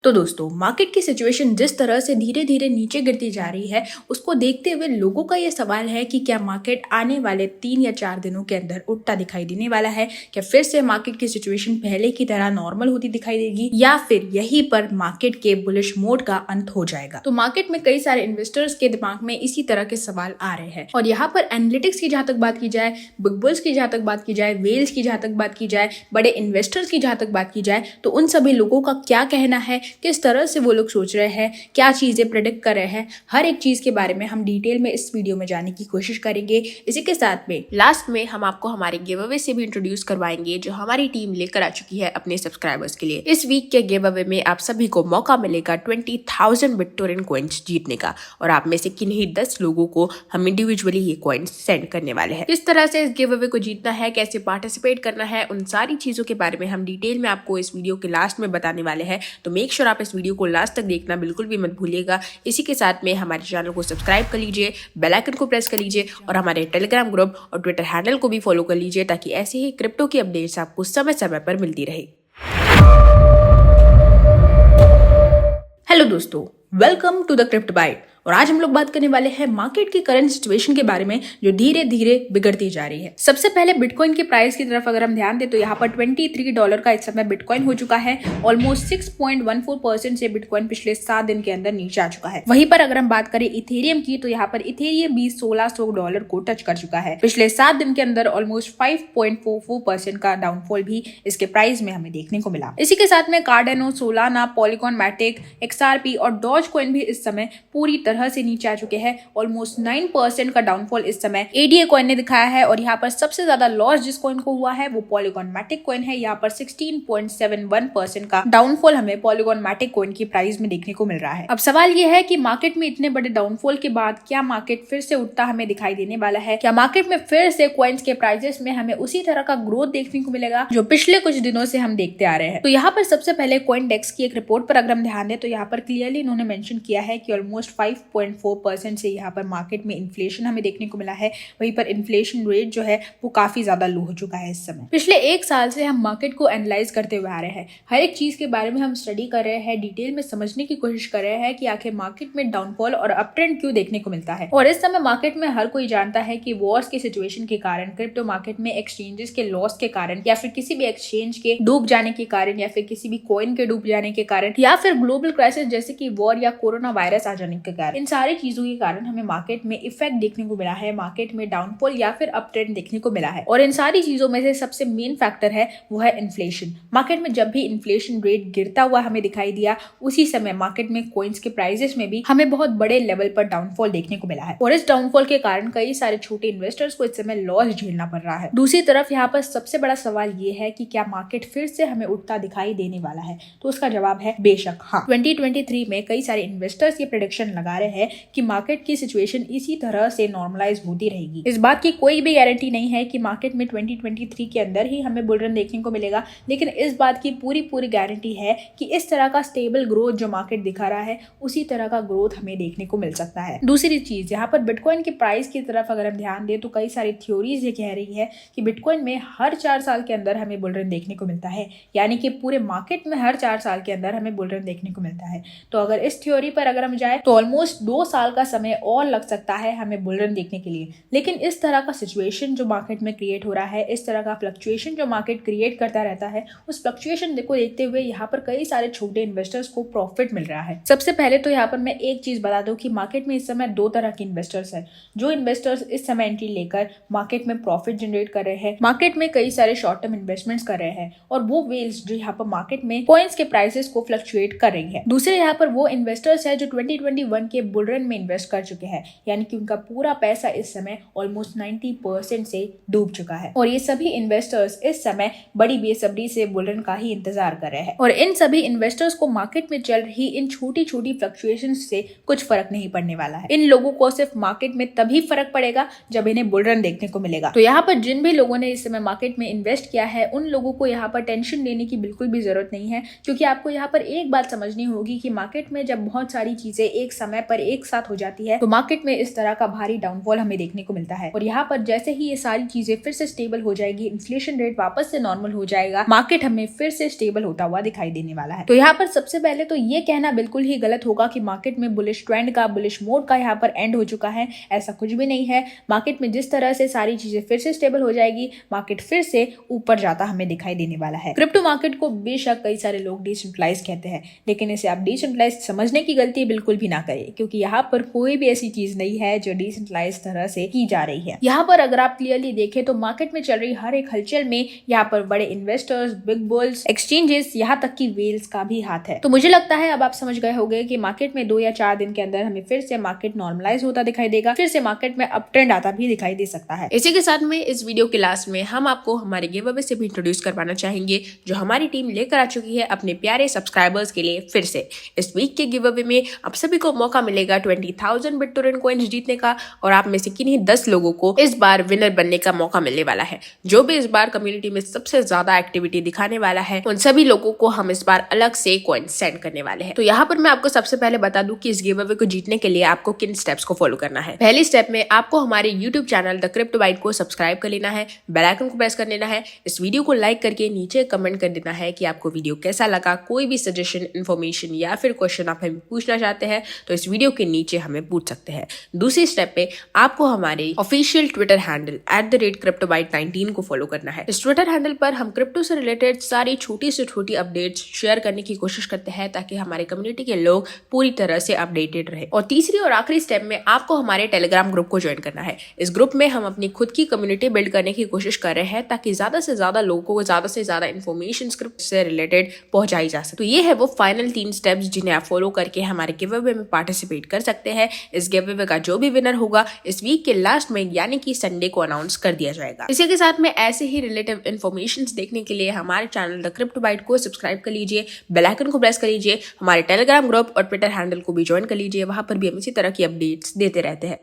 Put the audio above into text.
तो दोस्तों मार्केट की सिचुएशन जिस तरह से धीरे धीरे नीचे गिरती जा रही है उसको देखते हुए लोगों का ये सवाल है कि क्या मार्केट आने वाले 3 या 4 दिनों के अंदर उठता दिखाई देने वाला है। क्या फिर से मार्केट की सिचुएशन पहले की तरह नॉर्मल होती दिखाई देगी या फिर यहीं पर मार्केट के बुलिश मोड का अंत हो जाएगा। तो मार्केट में कई सारे इन्वेस्टर्स के दिमाग में इसी तरह के सवाल आ रहे हैं और यहाँ पर एनालिटिक्स की जहाँ तक बात की जाए, बिग बुल्स की जहाँ तक बात की जाए, वेल्स की जहाँ तक बात की जाए, बड़े इन्वेस्टर्स की जहाँ तक बात की जाए, तो उन सभी लोगों का क्या कहना है, किस तरह से वो लोग सोच रहे हैं, क्या चीजें प्रेडिक्ट कर रहे हैं, हर एक चीज के बारे में हम डिटेल में इस वीडियो में जानने की कोशिश करेंगे। इसी के साथ में लास्ट में हम आपको हमारे गिव अवे से भी इंट्रोड्यूस करवाएंगे जो हमारी टीम लेकर आ चुकी है अपने सब्सक्राइबर्स के लिए। इस वीक के गिव अवे में आप सभी को मौका मिलेगा 20,000 बिटटोरेंट कॉइन्स जीतने का और आप में से किन्हीं 10 लोगों को हम इंडिविजुअली ये कॉइन्स सेंड करने वाले हैं। किस तरह से इस गिव अवे को जीतना है, कैसे पार्टिसिपेट करना है, उन सारी चीजों के बारे में हम डिटेल में आपको इस वीडियो के लास्ट में बताने वाले हैं। तो मेक श्योर आप इस वीडियो को लास्ट तक देखना बिल्कुल भी मत भूलिएगा। इसी के साथ में हमारे चैनल को सब्सक्राइब कर लीजिए, बेल आइकन को प्रेस कर लीजिए और हमारे टेलीग्राम ग्रुप और ट्विटर हैंडल को भी फॉलो कर लीजिए ताकि ऐसे ही क्रिप्टो की अपडेट्स आपको समय समय पर मिलती रहे। हेलो दोस्तों, welcome to the Crypto Byte. और आज हम लोग बात करने वाले हैं मार्केट की करंट सिचुएशन के बारे में जो धीरे धीरे बिगड़ती जा रही है। सबसे पहले बिटकॉइन के प्राइस की तरफ अगर हम ध्यान दें तो यहाँ पर $23 का इस समय बिटकॉइन हो चुका है। ऑलमोस्ट 6.14% से बिटकॉइन पिछले 7 दिन के अंदर नीचे आ चुका है। वहीं पर अगर हम बात करें इथेरियम की तो यहाँ पर इथेरियम भी $1600 को टच कर चुका है। पिछले 7 दिन के अंदर ऑलमोस्ट 5.44% का डाउनफॉल भी इसके प्राइस में हमें देखने को मिला। इसी के साथ में Cardano, Solana, Polygon, Matic, XRP और डॉज कॉइन भी इस समय पूरी तरह से नीचे आ चुके हैं। ऑलमोस्ट 9% का डाउनफॉल इस समय एडीए कॉइन ने दिखाया है और यहाँ पर सबसे ज्यादा लॉस जिस कॉइन को हुआ है वो पॉलीगॉन मैटिक कॉइन है। यहाँ पर 16.71% का डाउनफॉल हमें पॉलीगॉन मैटिक कॉइन की प्राइस में देखने को मिल रहा है। अब सवाल ये है कि मार्केट में इतने बड़े डाउनफॉल के बाद क्या मार्केट फिर से उठता हमें दिखाई देने वाला है? क्या मार्केट में फिर से कॉइन्स के प्राइसेस में हमें उसी तरह का ग्रोथ देखने को मिलेगा जो पिछले कुछ दिनों से हम देखते आ रहे हैं? तो यहाँ पर सबसे पहले कॉइन डेस्क की एक रिपोर्ट पर अगर हम ध्यान दें तो यहाँ पर क्लियरली इन्होंने मेंशन किया है कि ऑलमोस्ट 5.4% से यहाँ पर मार्केट में इन्फ्लेशन हमें देखने को मिला है। वहीं पर इन्फ्लेशन रेट जो है वो काफी ज्यादा लो हो चुका है इस समय। पिछले 1 साल से हम मार्केट को एनालाइज करते हुए आ रहे हैं, हर एक चीज के बारे में हम स्टडी कर रहे हैं, डिटेल में समझने की कोशिश कर रहे हैं कि आखिर मार्केट में डाउनफॉल और अप ट्रेंड क्यों देखने को मिलता है। और इस समय मार्केट में हर कोई जानता है कि वॉर्स की सिचुएशन के कारण, क्रिप्टो मार्केट में एक्सचेंजेस के लॉस के कारण या फिर किसी भी एक्सचेंज के डूब जाने के कारण या फिर किसी भी कॉइन के डूब जाने के कारण या फिर ग्लोबल क्राइसिस जैसे कि वॉर या कोरोना वायरस आ जाने के कारण, इन सारी चीजों के कारण हमें मार्केट में इफेक्ट देखने को मिला है, मार्केट में डाउनफॉल या फिर अप ट्रेंड देखने को मिला है। और इन सारी चीजों में से सबसे मेन फैक्टर है वो है इन्फ्लेशन। मार्केट में जब भी इन्फ्लेशन रेट गिरता हुआ हमें दिखाई दिया उसी समय मार्केट में कॉइन्स के प्राइसेस में भी हमें बहुत बड़े लेवल पर डाउनफॉल देखने को मिला है और इस डाउनफॉल के कारण कई सारे छोटे इन्वेस्टर्स को इस समय लॉस झेलना पड़ रहा है। दूसरी तरफ यहाँ पर सबसे बड़ा सवाल ये है कि क्या मार्केट फिर से हमें उठता दिखाई देने वाला है? तो उसका जवाब है बेशक हाँ। 2023 में कई सारे इन्वेस्टर्स ये प्रेडिक्शन लगा रहे हैं कि मार्केट की सिचुएशन इसी तरह से नॉर्मलाइज होती रहेगी। इस बात की कोई भी गारंटी नहीं है कि मार्केट में 2023 के अंदर ही हमें बुल रन देखने को मिलेगा, लेकिन इस बात की पूरी गारंटी है कि इस तरह का स्टेबल ग्रोथ जो मार्केट दिखा रहा है उसी तरह का ग्रोथ हमें देखने को मिल सकता है। दूसरी चीज, यहाँ पर बिटकॉइन की प्राइस की तरफ अगर हम ध्यान दें तो कई सारी थ्योरीज ये कह रही है कि बिटकॉइन में हर 4 साल के अंदर हमें बुल रन देखने को मिलता है, यानी कि पूरे मार्केट में हर 4 साल के अंदर हमें बुल रन देखने को मिलता है। तो अगर इस थ्योरी पर अगर हम जाए तो ऑलमोस्ट 2 साल का समय और लग सकता है हमें बुल रन देखने के लिए। लेकिन इस तरह का सिचुएशन जो मार्केट में क्रिएट हो रहा है, इस तरह का फ्लक्चुएशन जो मार्केट क्रिएट करता रहता है, उस फ्लक्चुएशन को देखते हुए यहाँ पर कई सारे छोटे इन्वेस्टर्स को प्रॉफिट मिल रहा है। सबसे पहले तो यहाँ पर मैं एक चीज बता दूं कि मार्केट में इस समय 2 तरह के इन्वेस्टर्स हैं। जो इन्वेस्टर्स इस समय एंट्री लेकर मार्केट में प्रॉफिट जनरेट कर रहे हैं, मार्केट में कई सारे शॉर्ट टर्म इन्वेस्टमेंट्स कर रहे हैं, और वो वेल्स जो यहाँ पर मार्केट में कॉइन्स के प्राइसेस को फ्लक्चुएट कर रही है। दूसरे यहाँ पर वो इन्वेस्टर्स है जो 2021 के बुल रन में इन्वेस्ट कर चुके हैं, यानी कि उनका पूरा पैसा इस समय ऑलमोस्ट 90% से डूब चुका है। और ये सभी इन्वेस्टर्स इस समय बड़ी बेसब्री से बुल रन का ही इंतजार कर रहे हैं। और इन सभी इन्वेस्टर्स को मार्केट में चल रही इन छोटी छोटी फ्लक्चुएशंस से कुछ फर्क नहीं पड़ने वाला है। इन लोगों को सिर्फ मार्केट में तभी फर्क पड़ेगा जब इन्हें बुल रन देखने को मिलेगा। तो यहाँ पर जिन भी लोगों ने इस समय मार्केट में इन्वेस्ट किया है उन लोगों को यहाँ पर टेंशन लेने की बिल्कुल भी जरूरत नहीं है, क्योंकि आपको यहाँ पर एक बात समझनी होगी कि मार्केट में जब बहुत सारी चीजें एक समय पर एक साथ हो जाती है तो मार्केट में इस तरह का भारी डाउनफॉल हमें देखने को मिलता है। और यहाँ पर जैसे ही ये सारी चीजें फिर से स्टेबल हो जाएगी, इन्फ्लेशन रेट वापस से नॉर्मल हो जाएगा, मार्केट हमें फिर से स्टेबल होता हुआ दिखाई देने वाला है। तो यहाँ पर सबसे पहले तो ये कहना बिल्कुल ही गलत होगा कि मार्केट में बुलिश ट्रेंड का, बुलिश मोड का यहाँ पर एंड हो चुका है। ऐसा कुछ भी नहीं है। मार्केट में जिस तरह से सारी चीजें फिर से स्टेबल हो जाएगी, मार्केट फिर से ऊपर जाता हमें दिखाई देने वाला है। क्रिप्टो मार्केट को बेशक कई सारे लोग डिसेंट्रलाइज कहते हैं, लेकिन इसे आप डिसेंट्रलाइज समझने की गलती बिल्कुल भी ना करें, क्योंकि यहाँ पर कोई भी ऐसी चीज नहीं है जो डिसेंट्रलाइज तरह से की जा रही है। यहाँ पर अगर आप क्लियरली देखें तो मार्केट में चल रही हर एक हलचल में यहाँ पर बड़े इन्वेस्टर्स, बिग बुल्स, एक्सचेंजेस, यहाँ तक कि वेल्स का भी हाथ है। तो मुझे लगता है अब आप समझ गए होंगे कि मार्केट में 2 या 4 दिन के अंदर हमें फिर से मार्केट नॉर्मलाइज होता दिखाई देगा, फिर से मार्केट में अप ट्रेंड आता भी दिखाई दे सकता है। इसी के साथ में इस वीडियो के लास्ट में हम आपको हमारे गिव अवे से भी इंट्रोड्यूस करवाना चाहेंगे, जो हमारी टीम लेकर आ चुकी है अपने प्यारे सब्सक्राइबर्स के लिए। फिर से इस वीक के गिव अवे में आप सभी को मौका मिलेगा 20,000 बिटटोरेंट कॉइन्स जीतने का, और आप में से किन्हीं 10 लोगों को इस बार विनर बनने का मौका मिलने वाला है। जो भी इस बार कम्युनिटी में सबसे ज्यादा एक्टिविटी दिखाने वाला है, उन सभी लोगों को हम इस बार अलग से कॉइन्स सेंड करने वाले हैं। तो यहाँ पर मैं आपको सबसे पहले बता दूं कि इस गिव अवे को जीतने के लिए आपको किन स्टेप्स को फॉलो करना है। पहले स्टेप में आपको हमारे YouTube channel the Crypto Byte को सब्सक्राइब कर लेना है, बेल आइकन को प्रेस कर लेना है, इस वीडियो को लाइक करके नीचे कमेंट कर देना है कि आपको वीडियो कैसा लगा। कोई भी सजेशन, इन्फॉर्मेशन या फिर क्वेश्चन आप हमें पूछना चाहते हैं तो इस वीडियो के नीचे हमें पूछ सकते हैं। दूसरी स्टेप पे आपको हमारे ऑफिशियल ट्विटर हैंडल @CryptoByte19 को फॉलो करना है। इस ट्विटर हैंडल पर हम क्रिप्टो से रिलेटेड सारी छोटी से छोटी अपडेट्स शेयर करने की कोशिश करते हैं, ताकि हमारे कम्युनिटी के लोग पूरी तरह से अपडेटेड रहे। और तीसरी और आखिरी स्टेप में आपको हमारे टेलीग्राम ग्रुप को ज्वाइन करना है। इस ग्रुप में हम अपनी खुद की कम्युनिटी बिल्ड करने की कोशिश कर रहे हैं, ताकि ज्यादा से ज्यादा लोगों को ज्यादा से ज्यादा इन्फॉर्मेशन स्क्रिप्ट से रिलेटेड पहुंचाई जा सके। तो ये है वो फाइनल 3 स्टेप्स जिन्हें आप फॉलो करके हमारे गिव अवे में पार्टिसिपेट कर सकते हैं। इस गिव अवे का जो भी विनर होगा इस वीक के लास्ट में यानी कि संडे को अनाउंस कर दिया जाएगा। इसी के साथ में ऐसे ही रिलेटिव इन्फॉर्मेशन देखने के लिए हमारे चैनल द क्रिप्टो बाइट को सब्सक्राइब कर लीजिए, बेल आइकन को प्रेस कर लीजिए, हमारे टेलीग्राम ग्रुप और ट्विटर हैंडल को भी ज्वाइन कर लीजिए। वहां पर भी हम इसी तरह की अपडेट्स देते रहते हैं।